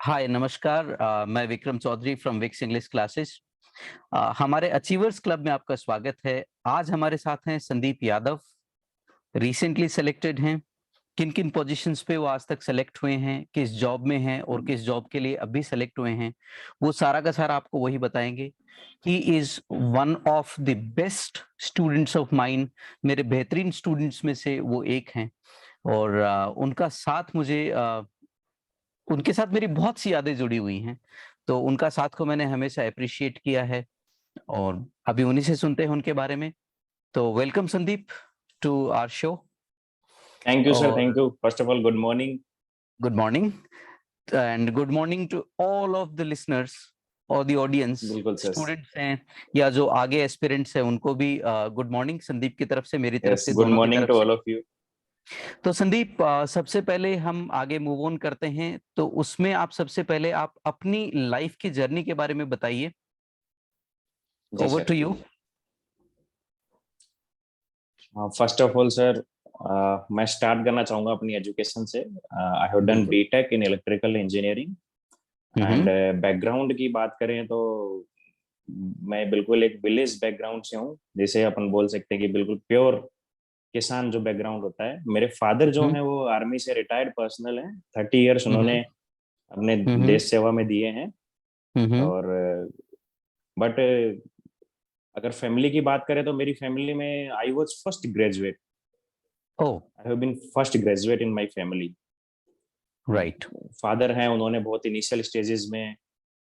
हाय नमस्कार। मैं Vikram Chaudhary from Viks English classes. हमारे अचीवर्स क्लब में आपका स्वागत है। आज हमारे साथ हैं संदीप यादव। रिसेंटली सेलेक्टेड हैं। किन किन पोजीशंस पे वो आज तक सेलेक्ट हुए हैं, किस जॉब में हैं और किस जॉब के लिए अभी सेलेक्ट हुए हैं, वो सारा का सारा आपको वही बताएंगे। He is one of the best students of mine. मेरे बेहतरीन स्टूडेंट्स में से वो एक हैं। और उनके साथ मेरी बहुत सी यादें जुड़ी हुई हैं, तो उनका साथ को मैंने हमेशा एप्रिशिएट किया है और अभी उन्हीं से सुनते हैं उनके बारे में। तो welcome Sandeep to our show. Thank you, sir. Thank और you. First of all, good morning. Good morning and good morning to all of the listeners और द ऑडियंस। बिल्कुल सर। स्टूडेंट्स हैं या जो आगे एस्पिरेंट्स हैं उनको भी गुड मॉर्निंग संदीप की तरफ से, मेरी तरफ Yes, से, good दोनों की morning तरफ to से। all of you. तो संदीप, सबसे पहले हम आगे मूव ऑन करते हैं, तो उसमें आप सबसे पहले आप अपनी लाइफ की जर्नी के बारे में बताइए। जी over sir. To you. First of all, sir, मैं स्टार्ट करना चाहूंगा अपनी एजुकेशन से। आई हैव डन बिल्कुल। BTech in electrical engineering and background की बात करें तो मैं बिल्कुल एक विलेज बैकग्राउंड से हूँ, जिसे अपन बोल सकते हैं कि बिल्कुल प्योर किसान जो बैकग्राउंड होता है। मेरे फादर जो हैं वो आर्मी से रिटायर्ड पर्सनल हैं। 30 इयर्स उन्होंने अपने देश सेवा में दिए हैं। और बट अगर फैमिली की बात करें तो मेरी फैमिली में I was first graduate. I have been first graduate in my family. Right. Father हैं, उन्होंने बहुत इनिशियल स्टेजेस में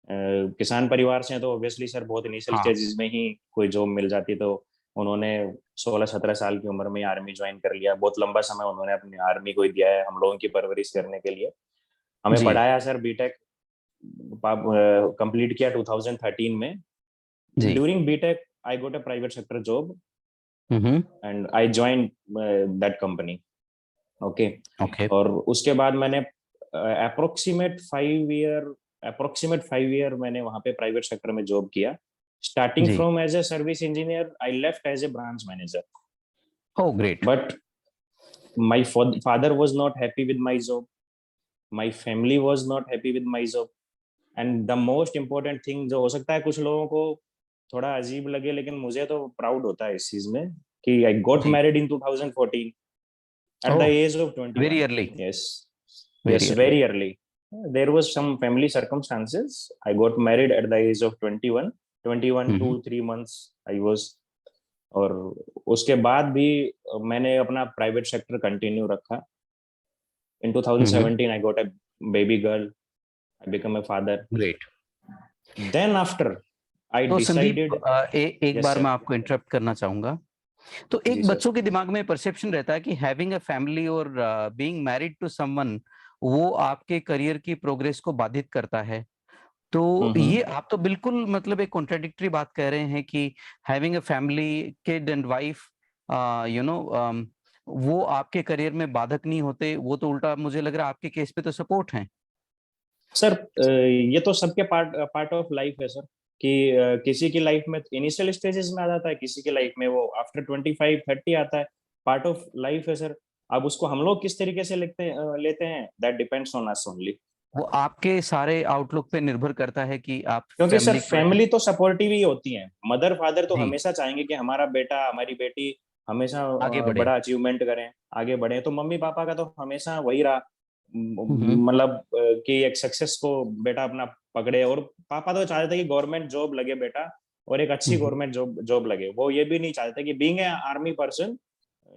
किसान परिवार से हैं, तो ऑब्वियसली सर बहुत इनिशियल स्टेजेस में ही कोई जॉब मिल जाती, तो उन्होंने 16-17 साल की उम्र में आर्मी ज्वाइन कर लिया। बहुत लंबा समय उन्होंने अपनी आर्मी को ही दिया है हम लोगों की परवरिश करने के लिए। हमें पढ़ाया सर। बीटेक कंप्लीट किया 2013 में। During BTech I got a private sector job and I join that company. Okay. और उसके बाद मैंने अप्रोक्सीमेट 5 ईयर मैंने वहां पे प्राइवेट सेक्टर में जॉब किया। Starting from as a service engineer, I left as a branch manager. Oh great. But my father was not happy with my job, my family was not happy with my job and the most important thing, जो हो सकता है कुछ लोगों को थोड़ा अजीब लगे, लेकिन मुझे तो प्राउड होता है इस चीज में, कि I got married in 2014 at the age of 21. Very early. Yes, very early. There was some family circumstances. I got married at the age of 21. 2-3 months I was. और उसके बाद भी मैंने अपना प्राइवेट सेक्टर कंटिन्यू रखा। In 2017 I got a baby girl. I became a father. Great. Then after I decided. एक बार मैं आपको इंटरप्ट करना चाहूंगा। तो एक बच्चों के दिमाग में परसेप्शन रहता है कि हैविंग अ फैमिली और बीइंग मैरिड टू समवन, वो आपके करियर की प्रोग्रेस को बाधित करता है। तो ये आप तो बिल्कुल मतलब एक कॉन्ट्राडिक्टरी बात कह रहे हैं कि having a family, kid and wife, वो आपके करियर में बाधक नहीं होते। वो तो उल्टा मुझे लग रहा है आपके केस पे तो सपोर्ट है। सर ये तो सबके पार्ट ऑफ लाइफ है सर, कि किसी की लाइफ में इनिशियल स्टेजेस में आ जाता है, किसी की लाइफ में वो आफ्टर 25-30 आता है। पार्ट ऑफ लाइफ है सर। अब उसको हम लोग किस तरीके से लेते हैं, that depends on us only. वो आपके सारे आउटलुक पे निर्भर करता है कि आप क्योंकि सर फैमिली तो सपोर्टिव ही होती है। मदर फादर तो हमेशा चाहेंगे कि हमारा बेटा हमारी बेटी हमेशा बड़ा अचीवमेंट करें, आगे बढ़े। तो मम्मी पापा का तो हमेशा वही रहा, मतलब कि एक सक्सेस को बेटा अपना पकड़े। और पापा तो चाहते थे कि गवर्नमेंट जॉब लगे बेटा, और एक अच्छी गवर्नमेंट जॉब लगे। वो ये भी नहीं चाहते कि being a army person,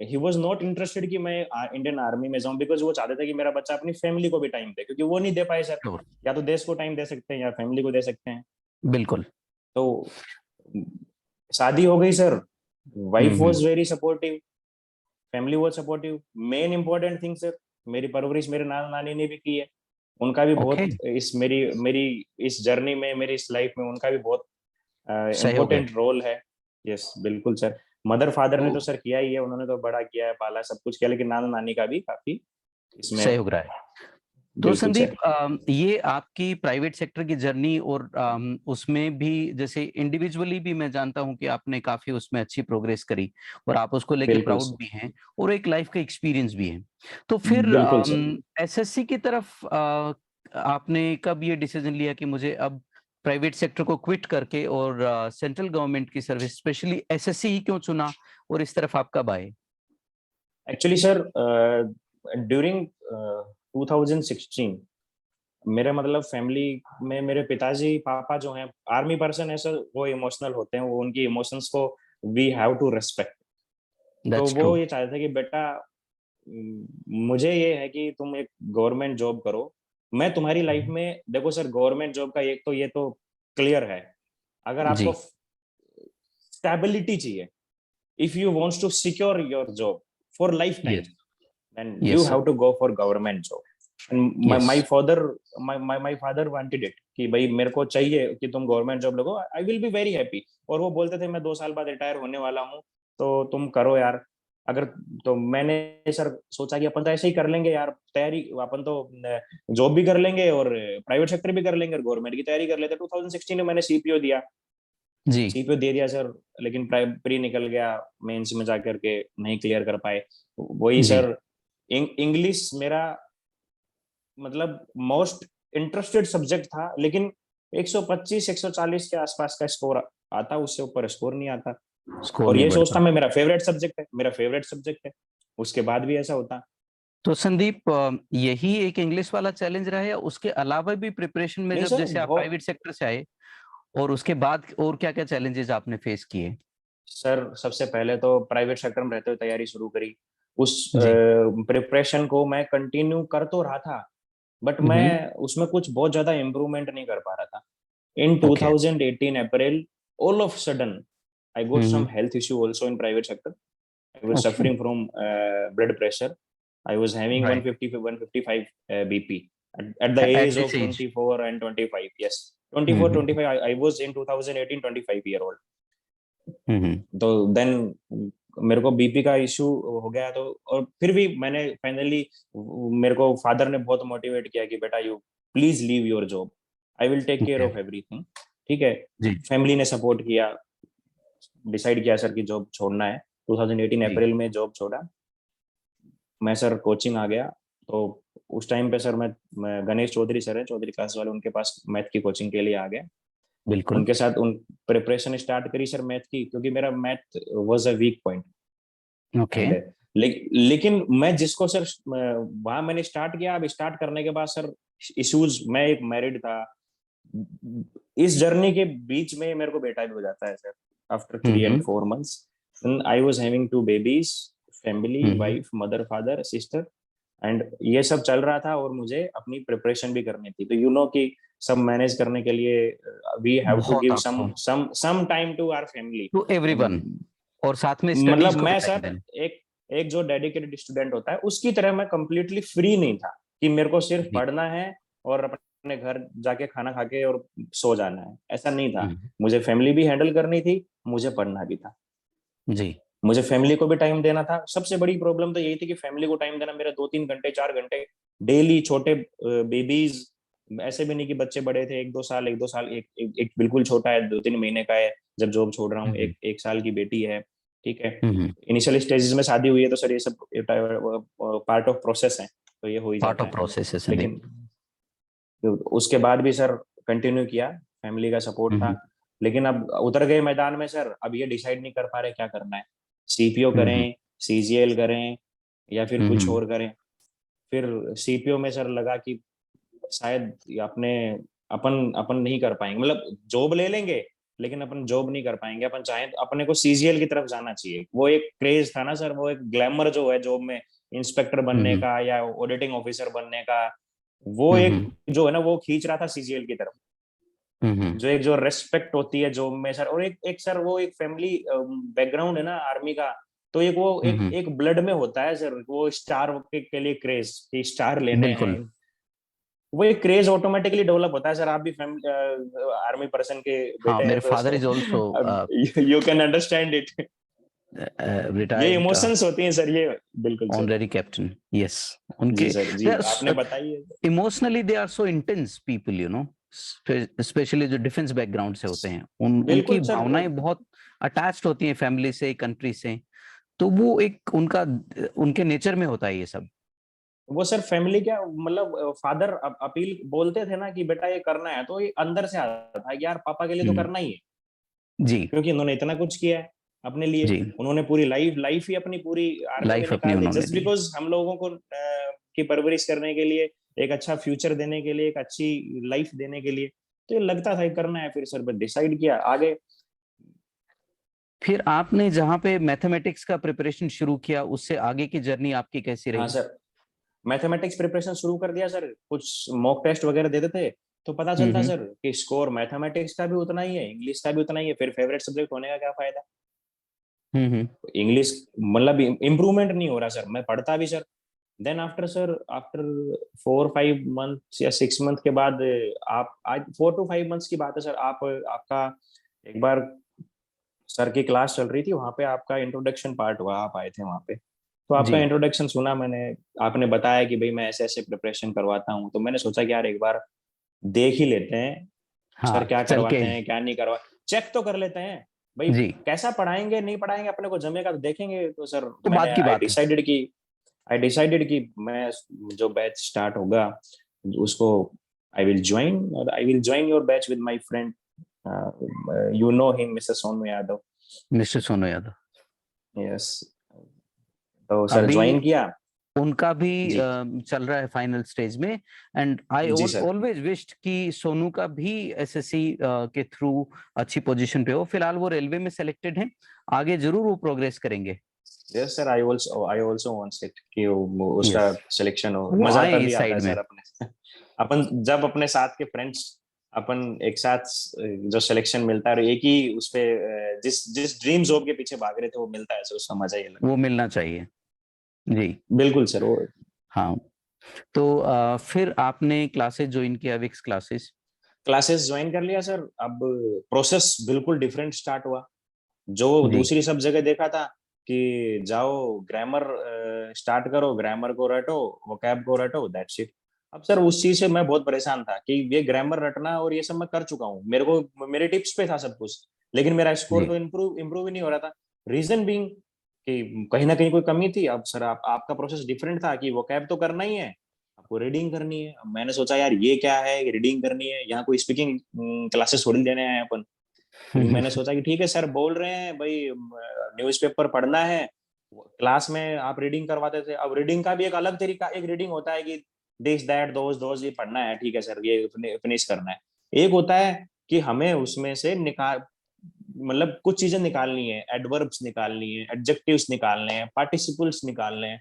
he was not interested कि मैं इंडियन आर्मी में जाऊं, बिकॉज वो चाहते थे कि मेरा बच्चा अपनी फैमिली को भी टाइम दे, क्योंकि वो नहीं दे पाए सर। या तो देश को टाइम दे सकते हैं या फैमिली को दे सकते हैं। बिल्कुल। तो शादी हो गई sir, wife was very supportive, family was supportive. Main important thing sir, मेरी परवरिश मेरे नाना नानी ने भी की है। उनका भी बहुत इस मेरी इस जर्नी में, मेरी इस लाइफ में उनका भी बहुत इम्पोर्टेंट रोल है। यस बिल्कुल सर। मदर फादर ने तो सर किया ही है, उन्होंने तो बड़ा किया है, पाला, सब कुछ किया, लेकिन नाना नानी का भी काफी इसमें सहयोग रहा है। तो संदीप, ये आपकी प्राइवेट सेक्टर की जर्नी और उसमें भी जैसे इंडिविजुअली भी मैं जानता हूं कि आपने काफी उसमें अच्छी प्रोग्रेस करी और आप उसको लेके प्राउड भी हैं और एक लाइफ का एक्सपीरियंस भी है। तो फिर एसएससी की तरफ आपने कब ये डिसीजन लिया कि मुझे अब प्राइवेट सेक्टर को क्विट करके और सेंट्रल गवर्नमेंट की सर्विस, स्पेशली एसएससी ही क्यों चुना और इस तरफ आप कब आए? एक्चुअली सर ड्यूरिंग 2016 मेरे मतलब फैमिली में मेरे पिताजी पापा जो हैं आर्मी पर्सन है सर, वो इमोशनल होते हैं, वो उनकी इमोशंस को वी हैव टू रिस्पेक्ट। तो दैट्स वो ट्रू। ये चाहते थे कि बेटा मुझे ये है कि तुम एक गवर्नमेंट जॉब करो। मैं तुम्हारी लाइफ में देखो सर, गवर्नमेंट जॉब का एक तो ये तो क्लियर है, अगर आपको जी। स्टेबिलिटी चाहिए, if you wants to secure your job for life time, yes. then you yes sir. have to go for government job. And yes. my father my father wanted it कि भाई मेरे को चाहिए कि तुम गवर्नमेंट जॉब लगो, I will be very happy. और वो बोलते थे मैं 2 साल बाद रिटायर होने वाला हूँ, तो तुम करो यार अगर। तो मैंने सर सोचा कि अपन तो ऐसे ही कर लेंगे यार, तैयारी अपन तो जॉब भी कर लेंगे और प्राइवेट सेक्टर भी कर लेंगे और गवर्नमेंट की तैयारी कर लेते। 2016 में मैंने सीपीओ दिया, जी। सीपीओ दे दिया सर, लेकिन प्री निकल गया, मेंस में जाकर के नहीं क्लियर कर पाए। वही जी। सर, इंग्लिश मेरा मतलब मोस्ट इंटरेस्टेड सब्जेक्ट था, लेकिन 125 140 के आसपास का स्कोर आता, उससे ऊपर स्कोर नहीं आता। स्कोर और नहीं ये सोचता बढ़ता। मैं मेरा फेवरेट सब्जेक्ट है, मेरा फेवरेट सब्जेक्ट है, उसके बाद भी ऐसा होता। तो संदीप, यही एक इंग्लिश वाला चैलेंज रहा या उसके अलावा भी प्रिपरेशन में, नहीं जब सर, जैसे आप बहुत प्राइवेट सेक्टर से आए और उसके बाद और क्या-क्या चैलेंजेस आपने फेस किए? सर, सबसे पहले तो प्राइवेट सेक्टर में रहते हुए तैयारी शुरू करी। उस जी। प्रिपरेशन को मैं कंटिन्यू कर तो रहा था, बट हुँ, हुँ। मैं उसमें कुछ बहुत ज्यादा इम्प्रूवमेंट नहीं कर पा रहा था। In okay. 2018 April, all of sudden, I got hmm, some hmm. health issue also in private sector. I was okay. suffering from blood pressure. I was having right. 150 155 BP at the at age this of age. 24 and 25. Yes, hmm, 24, hmm. 25. I was in 2018 25 year old. Hmm, hmm. तो then मेरे को BP का issue हो गया, तो और फिर भी मैंने फाइनली, मेरे को फादर ने बहुत मोटिवेट किया कि बेटा you please leave your job, I will take care okay. Of everything. ठीक है, जी। फैमिली ने सपोर्ट किया, डिसाइड किया सर कि जॉब छोड़ना है। 2018 जी। अप्रैल में जॉब छोड़ा, मैं सर कोचिंग आ गया। तो उस टाइम पे सर मैं गणेश चौधरी सर है, चौधरी क्लास वाले, उनके पास मैथ की कोचिंग के लिए आ गया। बिल्कुल। उनके साथ उन प्रिपरेशन स्टार्ट करी सर मैथ की, क्योंकि मेरा math was a weak point. Okay. And लेकिन मैं जिसको सर वहां मैंने स्टार्ट किया, अब स्टार्ट करने के बाद सर इश्यूज, मैं एक मैरिड था, इस जर्नी के बीच में मेरे को बेटा भी हो जाता है sir, after hmm, 3 and 4 months। I was having 2 babies, family, hmm, hmm. Wife, mother, father, sister, and ये सब चल रहा था, और मुझे अपनी प्रिपरेशन भी करनी थी। तो कि सब मैनेज करने के लिए वी हैव टू बहुत गिव आपको some time to our family. To everyone और साथ में मतलब स्टडीज़ को भी मैं टाइम सर देना। एक एक जो डेडिकेटेड स्टूडेंट होता है उसकी तरह मैं कंप्लीटली फ्री नहीं था कि मेरे को सिर्फ जी। पढ़ना है और अपने घर जाके खाना खा के और सो जाना है, ऐसा नहीं था। हुँ। मुझे फैमिली भी हैंडल करनी थी, मुझे पढ़ना भी था, जी। मुझे फैमिली को भी टाइम देना था। सबसे बड़ी प्रॉब्लम तो यही थी कि फैमिली को टाइम देना, मेरे 2-3 घंटे 4 घंटे डेली। छोटे बेबीज, ऐसे भी नहीं कि बच्चे बड़े थे, 1-2 साल, 1-2 साल, एक बिल्कुल छोटा है, 2-3 महीने का है जब जॉब छोड़ रहा हुँ, हूँ, हुँ। एक साल की बेटी है। ठीक है, हुँ, हुँ। इनिशियल स्टेजेस में शादी हुई है, तो सर ये सब पार्ट ऑफ प्रोसेस है, तो ये हो ही पार्ट जाता ऑफ है। प्रोसेस है संदीप। लेकिन तो उसके बाद भी सर कंटिन्यू किया, फैमिली का सपोर्ट हुँ, था। हुँ। लेकिन अब उतर गए मैदान में सर, अब ये डिसाइड नहीं कर पा रहे क्या करना है, सीपीओ हुँ, हुँ। करें, सीजीएल करें, या फिर हुँ, कुछ हुँ। और करें। फिर सीपीओ में सर लगा कि शायद अपने अपन अपन नहीं कर पाएंगे, मतलब जॉब ले लेंगे लेकिन अपन जॉब नहीं कर पाएंगे। अपन चाहें तो अपने को सीजीएल की तरफ जाना चाहिए, वो एक क्रेज था ना सर, वो एक ग्लैमर जो है जॉब में, इंस्पेक्टर हुँ, बनने हुँ। का या ऑडिटिंग ऑफिसर बनने का, वो हुँ, एक हुँ। जो है ना वो खींच रहा था सीजीएल की तरफ। हुँ, हुँ। जो एक जो रेस्पेक्ट होती है जॉब में सर, और एक एक सर वो एक फैमिली बैकग्राउंड है ना आर्मी का, तो एक वो हुँ, एक हुँ। एक ब्लड में होता है सर, वो स्टार के लिए क्रेज कि स्टार लेने हैं। बिल्कुल। वो एक क्रेज ऑटोमेटिकली डेवलप होता है सर। आप भी आर्मी पर्सन के हाँ, बेटे हैं, मेरे फादर तो is also you can understand it. ये रिटायर्ड इमोशंस होती हैं सर, ये बिल्कुल सर। Honorary captain. यस। जी उनके सर, दे जी आर आपने बताइए। Emotionally they are so intense people, you know, specially जो डिफेंस बैकग्राउंड से होते हैं, उनकी बिल्कुल सर, भावनाएं बहुत अटैच्ड होती हैं फैमिली से, कंट्री से। तो वो एक उनका उनके नेचर में होता है ये सब। वो सर फैमिली क्या, मतलब फादर अपील बोलते थे ना कि बेटा ये करना है, तो ये अंदर से आता था यार पापा के लिए तो करना ही है, जी क्योंकि उन्होंने इतना कुछ किया है अपने लिए। जी, उन्होंने पूरी लाइफ लाइफ ही अपनी पूरी आर्मी में लाइफ अपनी निकाल दी, उन्होंने जस्ट दी। बिकॉज हम लोगों को की परवरिश करने के लिए, एक अच्छा फ्यूचर देने के लिए, एक अच्छी लाइफ देने के लिए। तो ये लगता था कि करना है, फिर सर डिसाइड किया आगे। फिर आपने जहाँ पे मैथमेटिक्स का प्रिपरेशन शुरू किया, उससे आगे की जर्नी आपकी कैसी हाँ रही? सर, मैथमेटिक्स प्रिपरेशन शुरू कर दिया सर, कुछ मॉक टेस्ट वगैरह देते थे, तो पता चलता हम्म। सर कि स्कोर मैथमेटिक्स का भी उतना ही है, इंग्लिश का भी उतना ही है, फिर फेवरेट सब्जेक्ट होने का क्या फायदा। हम्म। इंग्लिश मतलब इम्प्रूवमेंट नहीं हो रहा सर, मैं पढ़ता भी sir. Then after sir, after 4-5 month या 6 मंथ के बाद, आप आज 4 to 5 मंथ्स की बात है सर, आप आपका एक बार सर की क्लास चल रही थी, वहां पे आपका इंट्रोडक्शन पार्ट हुआ, आप आए थे वहां पे, तो आपका जी। इंट्रोडक्शन सुना मैंने। आपने बताया कि भाई मैं ऐसे ऐसे प्रिपरेशन करवाता हूँ, तो मैंने सोचा कि यार एक बार देख ही लेते हैं सर हाँ, क्या चल के। करवाते हैं क्या नहीं करवा, चेक तो कर लेते हैं भाई। जी, कैसा पढ़ाएंगे नहीं पढ़ाएंगे अपने को जमेगा तो देखेंगे। तो सर तो मैंने बात की बात है। आई डिसाइडेड कि मैं जो बैच स्टार्ट होगा उसको आई विल ज्वाइन, और I will join your batch with my friend, you know him, mister Sonu Yadav. Mister Sonu Yadav. Yes, तो सर अभी ज्वाइन किया। उनका भी जी चल रहा है फाइनल स्टेज में। एंड आई जी सर। ऑलवेज विश्ड कि सोनू का भी एसएससी के थ्रू अच्छी पोजीशन पे हो। फिलहाल वो रेलवे में सेलेक्टेड हैं, आगे जरूर वो प्रोग्रेस करेंगे। Yes sir, I also wants it कि उसका यस, सिलेक्शन हो। वो मजा आए तभी इस आता साइड है में। सर अपने अपन जब अपने साथ के फ्रेंड्स, अपन एक साथ जो सिलेक्शन मिलता है और एक ही उस पे जिस जिस ड्रीम जॉब के पीछे भाग रहे थे वो मिलता है सर, उसका मजा ही अलग वो मिलना चाहिए। जी। है। बिल्कुल सर, वो हाँ, तो फिर आपने क्लासेस ज्वाइन किया, विक्स क्लासेस? क्लासेस ज्वाइन कर लिया सर। अब प्रोसेस बिल्कुल डिफरेंट स्टार्ट हुआ। जो जी दूसरी सब जगह देखा था कि जाओ ग्रामर स्टार्ट करो, ग्रामर को रटो, वोकैब को रटो, दैट्स इट। अब सर उस चीज से मैं बहुत परेशान था कि ये ग्रामर रटना और ये सब मैं कर चुका हूँ, मेरे को मेरे टिप्स पे था सब कुछ, लेकिन मेरा स्कोर जी तो इम्प्रूव ही नहीं हो रहा था। रीजन बीइंग कि कहीं ना कहीं कोई कमी थी। अब सर आपका प्रोसेस डिफरेंट था कि वोकैब तो करना ही है, आपको रीडिंग करनी है। अब मैंने सोचा यार ये क्या है, रीडिंग करनी है, यहाँ कोई स्पीकिंग क्लासेस थोड़ी लेने आए हैं अपन। लेकिन मैंने सोचा कि ठीक है सर बोल रहे हैं भाई न्यूज़पेपर पढ़ना है, क्लास में आप रीडिंग करवाते थे, अब रीडिंग का भी एक अलग तरीका, एक रीडिंग होता है कि दिस दैट दोस दोस ये पढ़ना है, ठीक है सर ये फिनिश करना है। एक होता है कि हमें उसमें से निकाल, मतलब कुछ चीजें निकालनी है, एडवर्ब्स निकालनी है, एडजेक्टिव्स निकालने हैं, पार्टिसिपल्स निकालने हैं।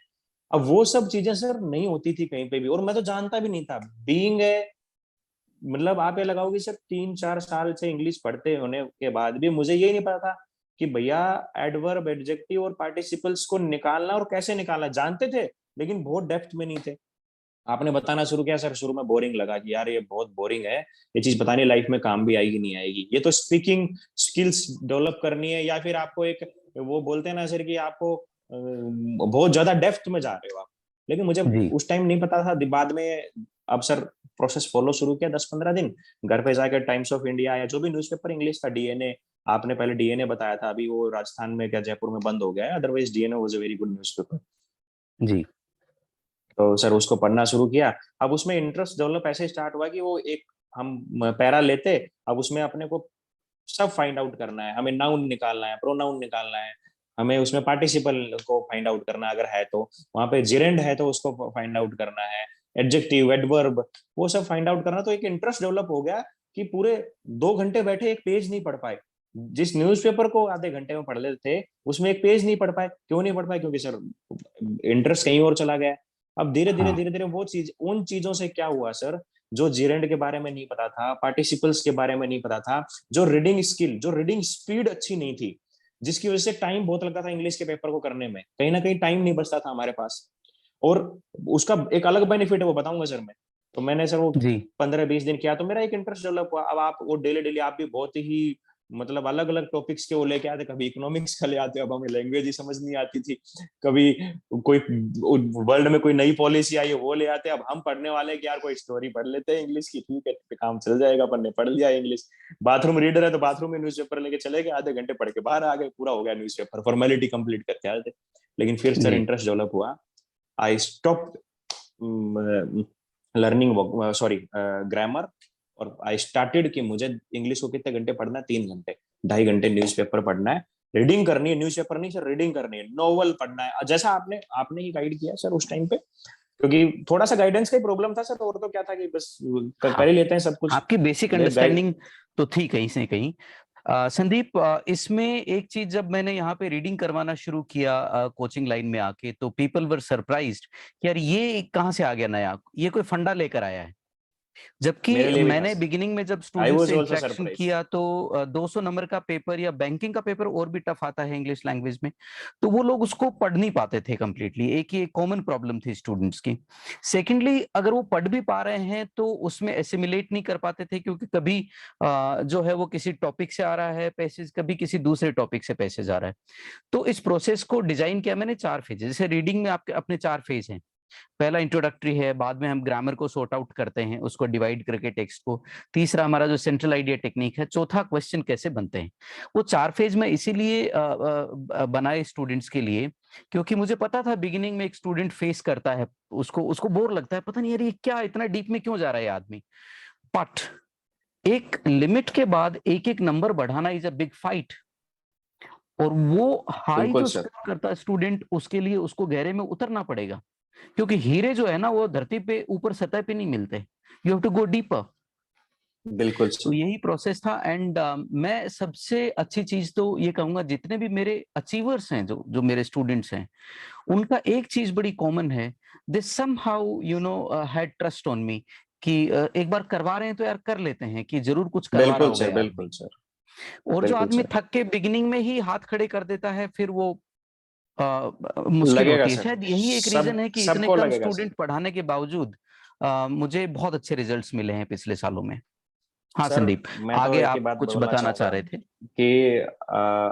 अब वो सब चीजें सर नहीं होती थी कहीं पे भी, और मैं तो जानता भी नहीं था बीइंग है, मतलब आप ये लगाओगे सर 3-4 साल से इंग्लिश पढ़ते होने के बाद भी मुझे ये नहीं पता था कि भैया एडवर्ब, एडजेक्टिव और पार्टिसिपल्स को निकालना और कैसे निकालना, जानते थे लेकिन बहुत डेप्थ में नहीं थे। आपने बताना शुरू किया सर, शुरू में बोरिंग लगा कि यार ये बहुत बोरिंग है, ये चीज पता नहीं लाइफ में काम भी आएगी नहीं आएगी, ये तो स्पीकिंग स्किल्स डेवलप करनी है, या फिर आपको एक वो बोलते हैं ना सर कि आपको बहुत ज्यादा डेप्थ में जा रहे हो आप। लेकिन मुझे जी। उस टाइम नहीं पता था, बाद में अब सर प्रोसेस फॉलो शुरू किया 10-15 दिन, घर पे जाकर टाइम्स ऑफ इंडिया या जो भी न्यूज़पेपर इंग्लिश का, डीएनए, आपने पहले डीएनए बताया था, अभी वो राजस्थान में क्या जयपुर में बंद हो गया है, otherwise DNA was a very good newspaper. जी तो सर उसको पढ़ना शुरू किया। अब उसमें इंटरेस्ट डेवलप ऐसे स्टार्ट हुआ कि वो एक हम पैरा लेते, अब उसमें अपने को सब फाइंड आउट करना है, हमें नाउन निकालना है, प्रोनाउन निकालना है, हमें उसमें पार्टिसिपल को फाइंड आउट करना है, अगर है तो वहां पे जिरेंड है तो उसको फाइंड आउट करना है, एडजेक्टिव, एडवर्ब, वो सब फाइंड आउट करना। तो एक इंटरेस्ट डेवलप हो गया कि पूरे 2 घंटे बैठे एक पेज नहीं पढ़ पाए, जिस न्यूज़पेपर को आधे घंटे में पढ़ लेते थे उसमें एक पेज नहीं पढ़ पाए। क्यों नहीं पढ़ पाए? क्योंकि सर इंटरेस्ट कहीं और चला गया। अब हाँ। धीरे धीरे वो चीज, उन चीजों से क्या हुआ सर, जो जीरेंड के बारे में नहीं पता था, पार्टिसिपल्स के बारे में नहीं पता था, जो रीडिंग स्किल, जो रीडिंग स्पीड अच्छी नहीं थी, जिसकी वजह से टाइम बहुत लगता था इंग्लिश के पेपर को करने में, कहीं ना कहीं टाइम नहीं बचता था हमारे पास। और उसका एक अलग बेनिफिट है, वो बताऊंगा सर मैं। तो मैंने सर वो जी 15-20 दिन किया, तो मेरा एक इंटरेस्ट डेवलप हुआ। अब आप वो डेली डेली आप भी बहुत ही मतलब अलग अलग टॉपिक्स के वो लेके आते, कभी इकोनॉमिक्स का ले आते, अब हमें लैंग्वेज ही समझ नहीं आती थी, कभी कोई वर्ल्ड में कोई नई पॉलिसी आई है वो ले आते, अब हम पढ़ने वाले कि यार कोई स्टोरी पढ़ लेते हैं इंग्लिश की, ठीक है काम चल जाएगा, अपन ने पढ़ लिया इंग्लिश। बाथरूम रीडर है तो बाथरूम में न्यूज़पेपर लेके चले गए, आधे घंटे पढ़ के बाहर आ गए, पूरा हो गया न्यूज़पेपर, फॉर्मेलिटी कंप्लीट करके आए थे। लेकिन फिर सर जी। इंटरेस्ट डेवलप हुआ, आई स्टॉप लर्निंग ग्रामर, और आई स्टार्टेड कि मुझे इंग्लिश को कितने घंटे पढ़ना है, 3 घंटे, 2.5 घंटे न्यूज़पेपर पढ़ना है, रीडिंग करनी है, न्यूज़पेपर नहीं सर, रीडिंग करनी है, नोवेल पढ़ना है, जैसा आपने आपने ही गाइड किया सर उस टाइम पे, क्योंकि थोड़ा सा गाइडेंस का ही प्रॉब्लम था सर, और तो क्या था कि बस कर ही लेते हैं सब कुछ। आपकी बेसिक अंडरस्टैंडिंग तो थी कहीं से कहीं। संदीप, इसमें एक चीज जब मैंने यहाँ पे रीडिंग करवाना शुरू किया कोचिंग लाइन में आके, तो पीपल वर सरप्राइज्ड कि यार ये कहाँ से आ गया नया, ये कोई फंडा लेकर आया है। जबकि मेरे लिए भी था मैंने सर, बिगिनिंग में जब आई स्टूडेंट वाज से आल्सो इंटरेक्शन सरप्राइज्ड। किया तो 200 नंबर का पेपर या बैंकिंग का पेपर और भी टफ आता है इंग्लिश लैंग्वेज में, तो वो लोग उसको पढ़ नहीं पाते थे कंप्लीटली। एक ये कॉमन प्रॉब्लम थी स्टूडेंट्स की। सेकेंडली, अगर वो पढ़ भी पा रहे हैं तो उसमें एसिमिलेट नहीं कर पाते थे, क्योंकि कभी जो है वो किसी टॉपिक से आ रहा है पैसेज, कभी किसी दूसरे टॉपिक से पैसेज आ रहा है। तो इस प्रोसेस को डिजाइन किया मैंने 4 फेज, जैसे रीडिंग में आपके अपने 4 फेज हैं। पहला इंट्रोडक्टरी है, बाद में हम ग्रामर को सॉर्ट आउट करते हैं, उसको डिवाइड करके टेक्स्ट को। तीसरा हमारा जो सेंट्रल आइडिया टेक्निक है। चौथा क्वेश्चन कैसे बनते हैं। वो 4 फेज में इसीलिए बनाए स्टूडेंट्स के लिए, क्योंकि मुझे पता था बिगिनिंग में एक स्टूडेंट फेस करता है, उसको उसको बोर लगता है, पता नहीं यार ये क्या इतना डीप में क्यों जा रहा है आदमी। बट एक लिमिट के बाद एक एक नंबर बढ़ाना इज अ बिग फाइट। और वो हाई बिल्कुल जो सर, स्कोर करता है स्टूडेंट, उसके लिए उसको गहरे में उतरना पड़ेगा, क्योंकि हीरे जो है ना वो धरती पे ऊपर सतह पे नहीं मिलते। You have to go deeper. बिल्कुल तो सर। यही प्रोसेस था। एंड मैं सबसे अच्छी चीज तो ये कहूंगा, जितने भी मेरे अचीवर्स हैं, जो जो मेरे स्टूडेंट्स हैं, उनका एक चीज बड़ी कॉमन है। दे somehow had trust on me, कि एक बार करवा रहे हैं तो यार कर लेते हैं, कि जरूर कुछ करवा रहा बिल्कुल होगा सर, ये बिल्कुल आदमी। सर, और जो बिल्कुल आदमी सर। थक के बिगिनिंग में ही हाथ खड़े कर देता है, फिर वो मुश्किल लगेगा होती है। सर, शायद यही एक रीजन सब है कि इतने सबको कम लगेगा सर। स्टूडेंट पढ़ाने के बावजूद मुझे बहुत अच्छे रिजल्ट्स मिले हैं पिछले सालों में। हाँ सर संदीप, मैं तो आगे एक ही आप बात कुछ बोलना बताना चाह चाहूंगा रहे थे। कि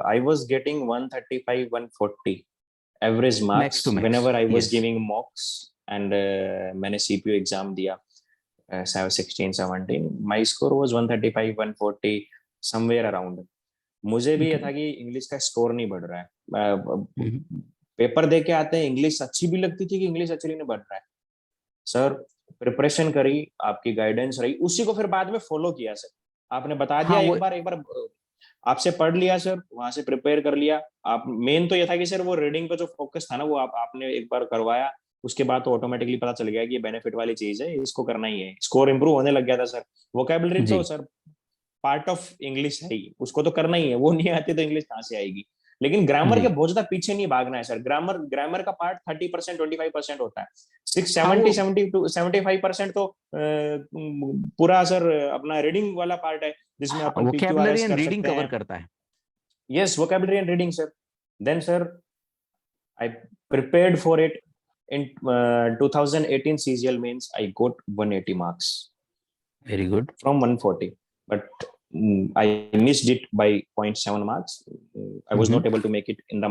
I was getting 135 140 average max marks to max, whenever I was yes. Giving mocks, and मैंने सीपीयू एग्जाम दिया 16 17, my score was 135 140 somewhere around. मुझे भी ये था कि इंग्लिश का स्कोर नहीं बढ़ रहा है, पेपर दे के आते हैं, इंग्लिश अच्छी भी लगती थी कि इंग्लिश एक्चुअली नहीं बढ़ रहा है सर। प्रिपरेशन करी, आपकी गाइडेंस रही, उसी को फिर बाद में फॉलो किया सर। आपने बता दिया हाँ वो, एक बार आपसे पढ़ लिया सर, वहां से प्रिपेयर कर लिया। आप मेन तो ये था कि सर वो रीडिंग पे जो फोकस था ना, वो आपने एक बार करवाया, उसके बाद तो ऑटोमेटिकली पता चल गया कि ये बेनिफिट वाली चीज है, इसको करना ही है। स्कोर इंप्रूव होने लग गया था सर। वोकेबलरी तो जी। सर पार्ट ऑफ इंग्लिश है ही, उसको तो करना ही है, वो नहीं आती तो इंग्लिश कहाँ से आएगी। लेकिन ग्रामर जी। के बहुत ज्यादा पीछे नहीं भागना है सर। ग्रामर ग्रामर का पार्ट 30% 25% होता है। सिक्स हाँ वो, 70 75% तो पूरा सर अपना रीडिंग वाला पार्ट है, जिसमें अपन वोकेबलरी PQRS एंड कर रीडिंग सकते कवर हैं। करता है। Yes, vocabulary and reading sir. Then sir I prepared for it in 2018 CGL mains. I got 180 marks very good. from 140, but I missed it by zero point 0.7 marks. I was not able to make it in the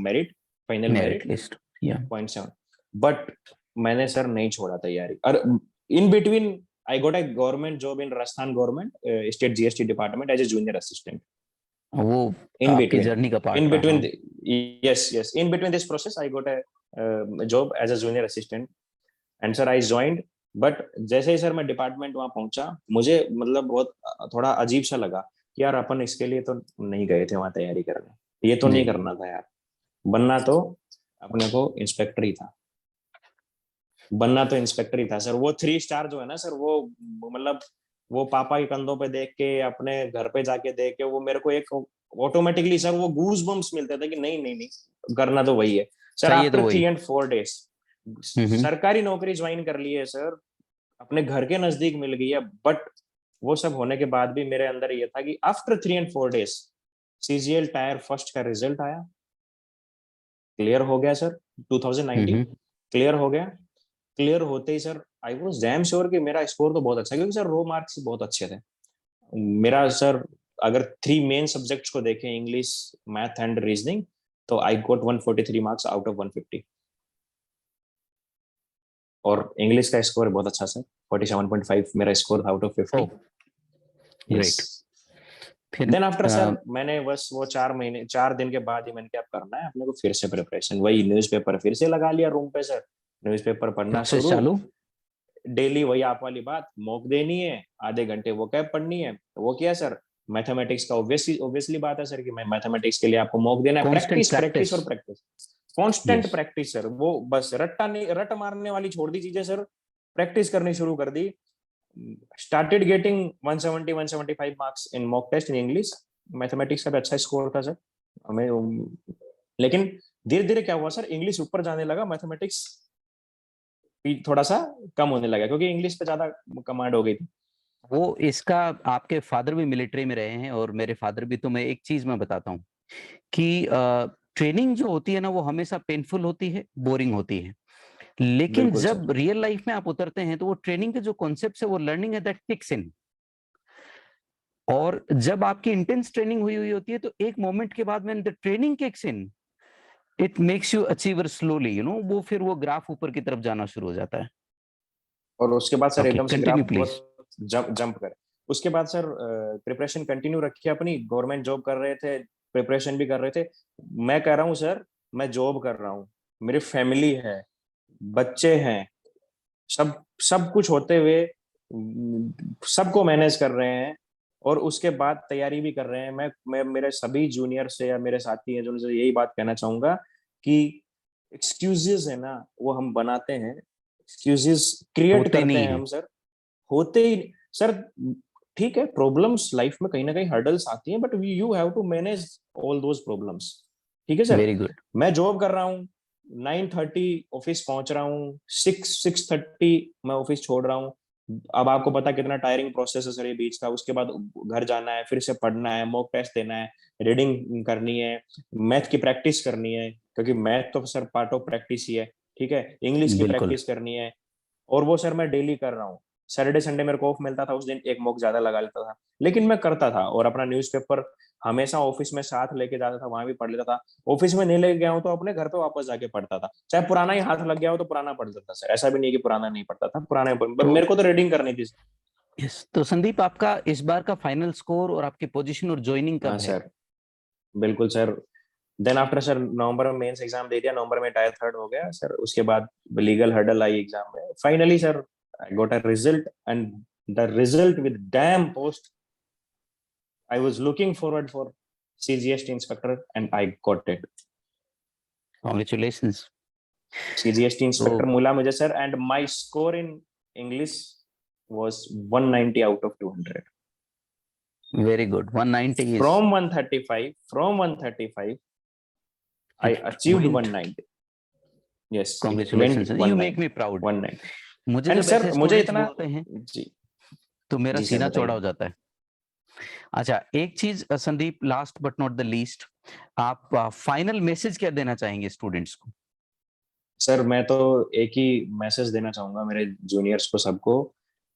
merit, final merit merit, list, या। 0.7. But मैंने sir नहीं छोड़ा तैयारी। और in between I got a government job in Rajasthan government state GST department as a junior assistant. वो In आपकी between, journey का part in रहा। between हाँ। the, yes, in between this process I got a job as a junior assistant, and sir I joined. But जैसे ही sir मैं department वहां पहुंचा, मुझे मतलब बहुत थोड़ा अजीब सा लगा कि यार अपन इसके लिए तो नहीं गए थे वहां तैयारी करने, ये तो जी। नहीं करना था यार। बनना तो अपने को इंस्पेक्टर ही था, बनना तो इंस्पेक्टर ही था सर। वो 3 स्टार जो है ना सर, वो मतलब वो पापा के कंधों पे देख के, अपने घर पे जाके देख के, वो मेरे को एक ऑटोमेटिकली सर वो गूज बम्स मिलते थे कि नहीं नहीं नहीं, करना तो वही है सर। चाहिए तो आफ्टर वही। 3 and 4 days सरकारी नौकरी ज्वाइन कर ली है सर, अपने घर के नजदीक मिल गई है। बट वो सब होने के बाद भी मेरे अंदर ये था कि after 3 and 4 days CGL tier first का रिजल्ट आया, क्लियर हो गया सर। 2019 क्लियर हो गया। क्लियर होते ही sir I was damn sure कि मेरा स्कोर तो बहुत अच्छा है, क्योंकि सर रो मार्क्स बहुत अच्छे थे मेरा सर। अगर 3 मेन सब्जेक्ट्स को देखें, इंग्लिश, मैथ एंड रीजनिंग, तो आई गोट 143 मार्क्स आउट ऑफ 150। और इंग्लिश का स्कोर बहुत अच्छा सर, 47.5 मेरा स्कोर था out of 50। Oh yes. Great. फिर देन आफ्टर सर मैंने बस वो 4 महीने 4 दिन के बाद ही मैंने क्या करना है अपने को, फिर से प्रिपरेशन, वही न्यूज़पेपर फिर से लगा लिया रूम पे सर। न्यूज़पेपर पढ़ना क्लासेस शुरू, चालू। डेली वही आप वाली बात, मॉक देनी है, आधे घंटे वो कैब पढ़नी है। तो वो किया सर, मैथमेटिक्स का ऑब्वियसली बात है सर कि मैं मैथमेटिक्स के लिए आपको मॉक देना है, कांस्टेंट प्रैक्टिस प्रैक्टिस प्रैक्टिस। और practice, constant yes. Practice sir. वो बस रट्टा नहीं, रट मारने वाली छोड़ दी चीजें सर, प्रैक्टिस करनी शुरू कर दी। Started getting 170 175 marks in mock test in English. Mathematics का भी अच्छा स्कोर था सर हमें। लेकिन धीरे धीरे क्या हुआ सर, इंग्लिश ऊपर जाने लगा, मैथमेटिक्स थोड़ा सा कम होने लगा, क्योंकि इंग्लिश पे ज्यादा कमांड हो गई थी। वो इसका, आपके फादर भी मिलिट्री में रहे हैं और मेरे फादर भी, तो मैं एक चीज मैं बताता हूँ कि ट्रेनिंग जो होती है ना वो हमेशा पेनफुल होती है, बोरिंग होती है, लेकिन बिल्कुल सर। जब रियल लाइफ में आप उतरते हैं तो वो ट्रेनिंग के जो कॉन्सेप्ट है, वो लर्निंग है दैट किक्स इन। और जब आपकी इंटेंस ट्रेनिंग हुई हुई होती है तो एक मोमेंट के बाद when the training kicks in, it makes you achiever slowly, वो फिर वो ग्राफ ऊपर की तरफ जाना शुरू हो जाता है। और उसके बाद सर ओके, एकदम से ग्राफ कंटिन्यू प्लीज। बहुत जंप करे। उसके बाद सर प्रिपरेशन कंटिन्यू रखी अपनी, गवर्नमेंट जॉब कर रहे थे, प्रिपरेशन भी कर रहे थे। मैं कह रहा हूँ सर, मैं जॉब कर रहा हूँ, मेरी फैमिली है, बच्चे हैं, सब सब कुछ होते हुए सबको मैनेज कर रहे हैं, और उसके बाद तैयारी भी कर रहे हैं। मैं मेरे सभी जूनियर से या मेरे साथी हैं जो, उनसे यही बात कहना चाहूंगा कि एक्सक्यूजेस है ना वो हम बनाते हैं, एक्सक्यूजेस क्रिएट होते करते नहीं हैं है। हम सर, होते ही सर। ठीक है, प्रॉब्लम्स लाइफ में कहीं ना कहीं हर्डल्स आती हैं, but you have to manage all those problems. ठीक है सर। Very good. मैं जॉब कर रहा हूँ, 9:30 ऑफिस पहुंच रहा हूँ, 6:30 मैं ऑफिस छोड़ रहा हूँ। अब आपको पता कितना टायरिंग प्रोसेस है सर ये बीच का। उसके बाद घर जाना है, फिर से पढ़ना है, मॉक टेस्ट देना है, रीडिंग करनी है, मैथ की प्रैक्टिस करनी है, क्योंकि मैथ तो सर पार्ट ऑफ प्रैक्टिस ही है। ठीक है, इंग्लिश की बिल्कुल। प्रैक्टिस करनी है, और वो सर मैं डेली कर रहा हूँ। सैटरडे संडे मेरे को ऑफ मिलता था, उस दिन एक मॉक ज्यादा लगा लेता था, लेकिन मैं करता था। और अपना न्यूज़पेपर हमेशा ऑफिस में साथ लेके जाता था, वहां भी पढ़ लेता था। ऑफिस में नहीं लेके गया हूँ तो अपने घर पे वापस जाके पढ़ता था, चाहे पुराना ही हाथ लग गया हो तो पुराना पढ़ लेता था सर। ऐसा भी नहीं कि पुराना नहीं पढ़ता था, पुराने तो मेरे को तो रीडिंग करनी थी। यस, तो संदीप, आपका इस बार का फाइनल स्कोर और आपकी पोजीशन और ज्वाइनिंग हाँ कब है? सर, बिल्कुल सर। देन आफ्टर सर नवंबर में मेंस एग्जाम दे दिया, नवंबर में टायर थर्ड हो गया सर। उसके बाद लीगल हर्डल आई एग्जाम में, finally sir I got a result, and the result with dam post I was looking forward for CGST inspector and I got it. Congratulations. CGST तो inspector mula mujhe sir, and my score in English was 190 out of 200. Very good, 190 is, From 135, I it achieved went. 190. Yes, it went congratulations, you make 190, me proud. 190. मुझे And जब sir ऐसे मुझे students इतना, बोलते हैं जी तो मेरा जी sir सीना चौड़ा बताइए। हो जाता है। अच्छा, एक चीज Sandeep, last but not the least, आप फाइनल मैसेज क्या देना चाहेंगे स्टूडेंट्स को? सर मैं तो एक ही मैसेज देना चाहूंगा मेरे जूनियर्स को सबको,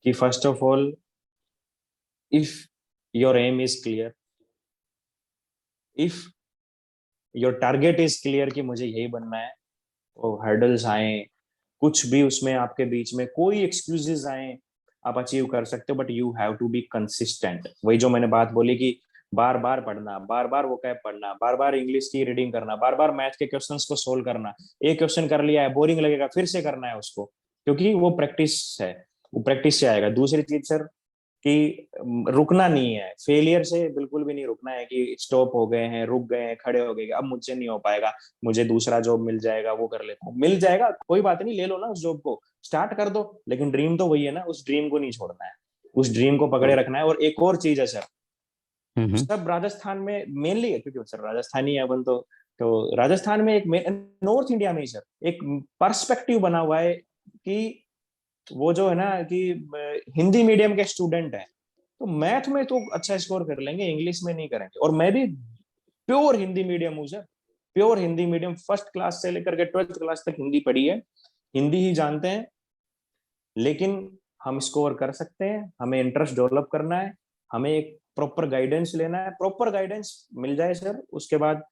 कि first of all, if your aim is clear, if your target is clear कि मुझे यही बनना है, तो हर्डल्स आए, कुछ भी उसमें आपके बीच में कोई एक्सक्यूजेस आए, आप अचीव कर सकते हो, but you have to be consistent. वही जो मैंने बात बोली कि बार बार पढ़ना, बार बार वो कैब पढ़ना, बार बार इंग्लिश की रीडिंग करना, बार बार मैथ के क्वेश्चंस को सोल्व करना। एक क्वेश्चन कर लिया है, बोरिंग लगेगा, फिर से करना है उसको, क्योंकि वो प्रैक्टिस है, वो प्रैक्टिस से आएगा। दूसरी चीज सर, कि रुकना नहीं है, फेलियर से बिल्कुल भी नहीं रुकना है कि स्टॉप हो गए हैं, रुक गए हैं, खड़े हो गए, अब मुझसे नहीं हो पाएगा, मुझे दूसरा जॉब मिल जाएगा, वो कर लेता हूँ। मिल जाएगा, कोई बात नहीं, ले लो ना उस जॉब को, स्टार्ट कर दो, लेकिन ड्रीम तो वही है ना, उस ड्रीम को नहीं छोड़ना है, उस ड्रीम को पकड़े रखना है। और एक और चीज है सर, हम्म। सब राजस्थान में मेनली है, क्योंकि सर राजस्थानी है अपन तो राजस्थान में एक, नॉर्थ इंडिया में ही सर एक पर्सपेक्टिव बना हुआ है कि वो जो है ना कि हिंदी मीडियम के स्टूडेंट है तो मैथ में तो अच्छा स्कोर कर लेंगे, इंग्लिश में नहीं करेंगे। और मैं भी प्योर हिंदी मीडियम हूँ sir, pure Hindi medium, first class से लेकर के 12th क्लास तक हिंदी पढ़ी है, हिंदी ही जानते हैं। लेकिन हम स्कोर कर सकते हैं, हमें इंटरेस्ट डेवलप करना है, हमें एक प्रॉपर गाइडेंस लेना है, प्रॉपर गाइडेंस मिल जाए सर, उसके बाद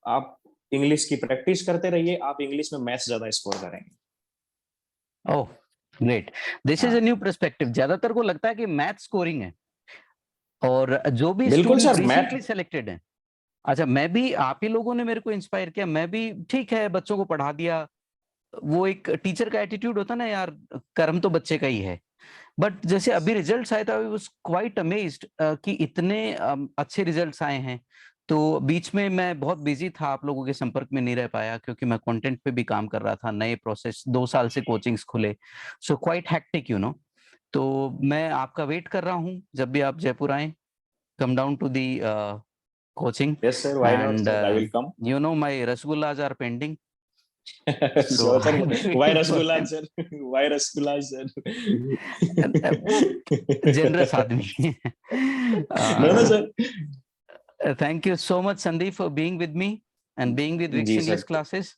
आप इंग्लिश की प्रैक्टिस करते रहिए, आप इंग्लिश में मैथ्स ज्यादा स्कोर करेंगे। Oh great, this is a हाँ न्यू पर्सपेक्टिव। ज्यादातर को लगता है कि मैथ स्कोरिंग है, और जो भी बिल्कुल student sir, math, recently selected है, अच्छा, मैं भी, आप ही लोगों ने मेरे को इंस्पायर किया, मैं भी ठीक है बच्चों को पढ़ा दिया, वो एक टीचर का एटीट्यूड होता ना यार, कर्म तो बच्चे का ही है। बट जैसे अभी रिजल्ट्स आए थे, आई वाज क्वाइट अमेज्ड कि इतने अच्छे रिजल्ट्स आए हैं। तो बीच में मैं बहुत बिजी था, आप लोगों के संपर्क में नहीं रह पाया क्योंकि मैं कंटेंट पे भी काम कर रहा था, नए प्रोसेस, 2 साल से कोचिंग्स खुले, so quite hectic you know. तो मैं आपका वेट कर रहा हूँ, जब भी आप जयपुर आएँ, come down to the coaching Yes, sir. Why not, and sir? I will come. You know my rasgullas are pending, so Sure, sir. I am Why waiting for Rasgulla, them. sir? Why Rasgulla, sir? वो generous आदमी है। No, no, sir. Thank you so much Sandeep for being with me and being with Vicks G English sir. Classes.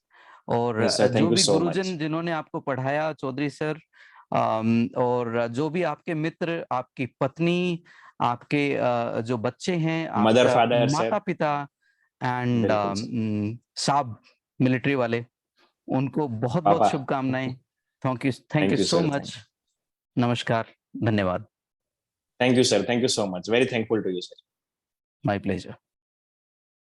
और yes sir, जो thank you भी सो गुरुजन much. जिन्होंने आपको पढ़ाया, चौधरी सर, और जो भी आपके मित्र, आपकी पत्नी, आपके जो बच्चे हैं, मदर आपका फादर सर। माता पिता एंड बिल्कुल सर। साब मिलिट्री वाले, उनको बहुत बहुत पापा। शुभकामनाएं। Thank you thank you so sir, much. नमस्कार, धन्यवाद। Thank you sir, thank you so much, very thankful to you sir. My pleasure.